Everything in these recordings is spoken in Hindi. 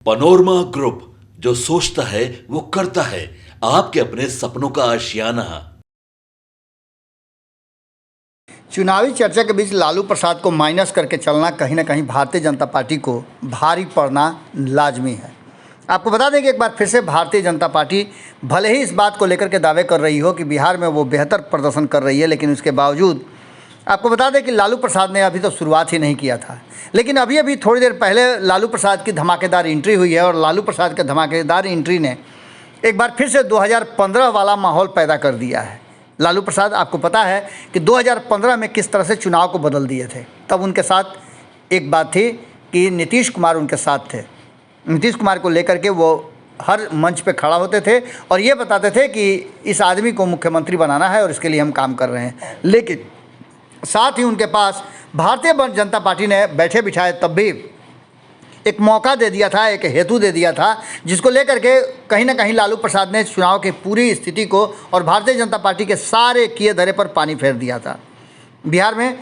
पनोरमा ग्रुप, जो सोचता है वो करता है। आपके अपने सपनों का आशियाना। चुनावी चर्चा के बीच लालू प्रसाद को माइनस करके चलना कहीं ना कहीं भारतीय जनता पार्टी को भारी पड़ना लाजमी है। आपको बता दें कि एक बार फिर से भारतीय जनता पार्टी भले ही इस बात को लेकर के दावे कर रही हो कि बिहार में वो बेहतर प्रदर्शन कर रही है, लेकिन उसके बावजूद आपको बता दें कि लालू प्रसाद ने अभी तो शुरुआत ही नहीं किया था। लेकिन अभी थोड़ी देर पहले लालू प्रसाद की धमाकेदार एंट्री हुई है और लालू प्रसाद के धमाकेदार एंट्री ने एक बार फिर से 2015 वाला माहौल पैदा कर दिया है। लालू प्रसाद, आपको पता है कि 2015 में किस तरह से चुनाव को बदल दिए थे। तब उनके साथ एक बात थी कि नीतीश कुमार उनके साथ थे। नीतीश कुमार को लेकर के वो हर मंच पे खड़ा होते थे और ये बताते थे कि इस आदमी को मुख्यमंत्री बनाना है और इसके लिए हम काम कर रहे हैं। लेकिन साथ ही उनके पास भारतीय जनता पार्टी ने बैठे बिठाए तब भी एक मौका दे दिया था, एक हेतु दे दिया था, जिसको लेकर के कहीं ना कहीं लालू प्रसाद ने चुनाव की पूरी स्थिति को और भारतीय जनता पार्टी के सारे किए धरे पर पानी फेर दिया था। बिहार में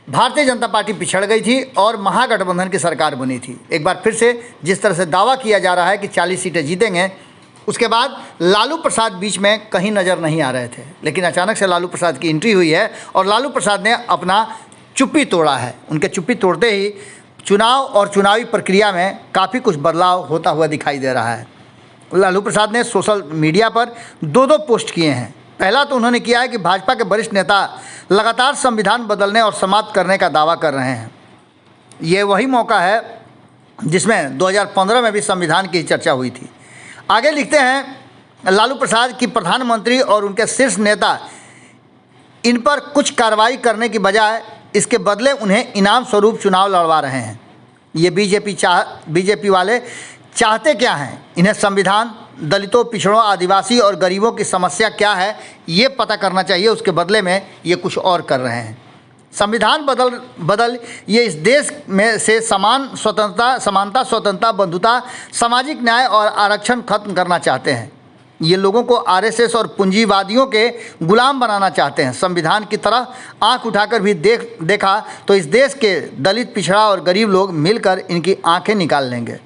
भारतीय जनता पार्टी पिछड़ गई थी और महागठबंधन की सरकार बनी थी। एक बार फिर से जिस तरह से दावा किया जा रहा है कि 40 सीटें जीतेंगे, उसके बाद लालू प्रसाद बीच में कहीं नज़र नहीं आ रहे थे। लेकिन अचानक से लालू प्रसाद की एंट्री हुई है और लालू प्रसाद ने अपना चुप्पी तोड़ा है। उनके चुप्पी तोड़ते ही चुनाव और चुनावी प्रक्रिया में काफ़ी कुछ बदलाव होता हुआ दिखाई दे रहा है। लालू प्रसाद ने सोशल मीडिया पर दो पोस्ट किए हैं। पहला तो उन्होंने किया है कि भाजपा के वरिष्ठ नेता लगातार संविधान बदलने और समाप्त करने का दावा कर रहे हैं। ये वही मौका है जिसमें 2015 में भी संविधान की चर्चा हुई थी। आगे लिखते हैं लालू प्रसाद की प्रधानमंत्री और उनके शीर्ष नेता इन पर कुछ कार्रवाई करने की बजाय इसके बदले उन्हें इनाम स्वरूप चुनाव लड़वा रहे हैं। ये बीजेपी वाले चाहते क्या हैं? इन्हें संविधान, दलितों, पिछड़ों, आदिवासी और गरीबों की समस्या क्या है ये पता करना चाहिए। उसके बदले में ये कुछ और कर रहे हैं। संविधान बदल ये इस देश में से समानता, स्वतंत्रता, बंधुता, सामाजिक न्याय और आरक्षण खत्म करना चाहते हैं। ये लोगों को आरएसएस और पूंजीवादियों के गुलाम बनाना चाहते हैं। संविधान की तरह आंख उठाकर भी देखा तो इस देश के दलित, पिछड़ा और गरीब लोग मिलकर इनकी आंखें निकाल लेंगे।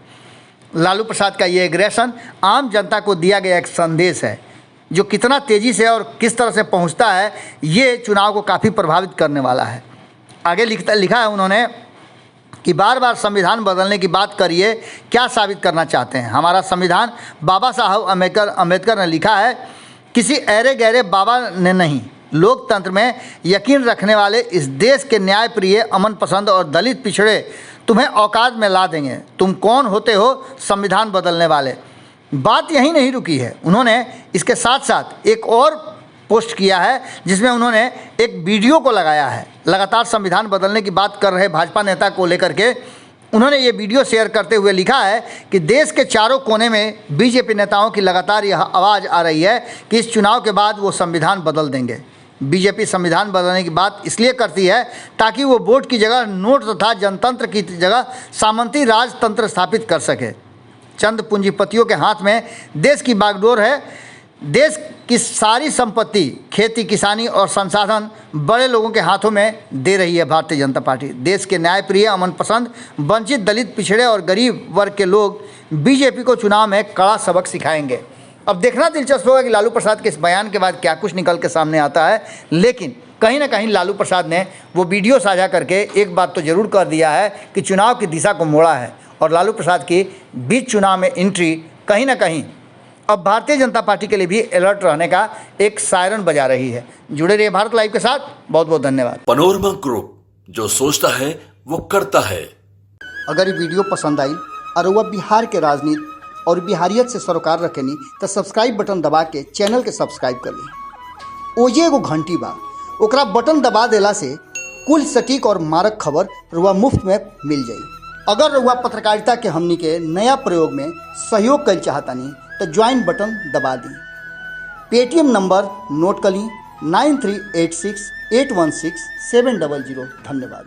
लालू प्रसाद का ये एग्रेशन आम जनता को दिया गया एक संदेश है, जो कितना तेज़ी से और किस तरह से पहुंचता है ये चुनाव को काफ़ी प्रभावित करने वाला है। आगे लिखा है उन्होंने कि बार बार संविधान बदलने की बात करिए, क्या साबित करना चाहते हैं? हमारा संविधान बाबा साहब अम्बेडकर ने लिखा है, किसी ऐरे गहरे बाबा ने नहीं। लोकतंत्र में यकीन रखने वाले इस देश के न्याय प्रिय, अमन पसंद और दलित पिछड़े तुम्हें औकात में ला देंगे। तुम कौन होते हो संविधान बदलने वाले? बात यहीं नहीं रुकी है। उन्होंने इसके साथ साथ एक और पोस्ट किया है जिसमें उन्होंने एक वीडियो को लगाया है। लगातार संविधान बदलने की बात कर रहे भाजपा नेता को लेकर के उन्होंने ये वीडियो शेयर करते हुए लिखा है कि देश के चारों कोने में बीजेपी नेताओं की लगातार यह आवाज़ आ रही है कि इस चुनाव के बाद वो संविधान बदल देंगे। बीजेपी संविधान बदलने की बात इसलिए करती है ताकि वो वोट की जगह नोट तथा जनतंत्र की जगह सामंती राजतंत्र स्थापित कर सके। चंद पूंजीपतियों के हाथ में देश की बागडोर है। देश की सारी संपत्ति, खेती, किसानी और संसाधन बड़े लोगों के हाथों में दे रही है भारतीय जनता पार्टी। देश के न्यायप्रिय, अमन पसंद, वंचित, दलित, पिछड़े और गरीब वर्ग के लोग बीजेपी को चुनाव में कड़ा सबक सिखाएंगे। अब देखना दिलचस्प होगा कि लालू प्रसाद के इस बयान के बाद क्या कुछ निकल के सामने आता है। लेकिन कहीं ना कहीं लालू प्रसाद ने वो वीडियो साझा करके एक बात तो ज़रूर कर दिया है कि चुनाव की दिशा को मोड़ा है और लालू प्रसाद की बीच चुनाव में एंट्री कहीं ना कहीं अब भारतीय जनता पार्टी के लिए भी अलर्ट रहने का एक सायरन बजा रही है। जुड़े रहिए भारत लाइव के साथ। बहुत बहुत धन्यवाद। पनोरमा ग्रुप, जो सोचता है वो करता है। अगर ये वीडियो पसंद आई और वह बिहार के राजनीति और बिहारियत से सरोकार रखेनी तो सब्सक्राइब बटन दबा के चैनल के सब्सक्राइब कर ली। ओजे एगो घंटी बा, ओकरा बटन दबा देला से कुल सटीक और मारक खबर रुआ मुफ्त में मिल जाई। अगर रुआ पत्रकारिता के हमनी के नया प्रयोग में सहयोग कर चाहतानी तो ज्वाइन बटन दबा दी। पेटीएम नंबर नोट कर ली 9386816700। धन्यवाद।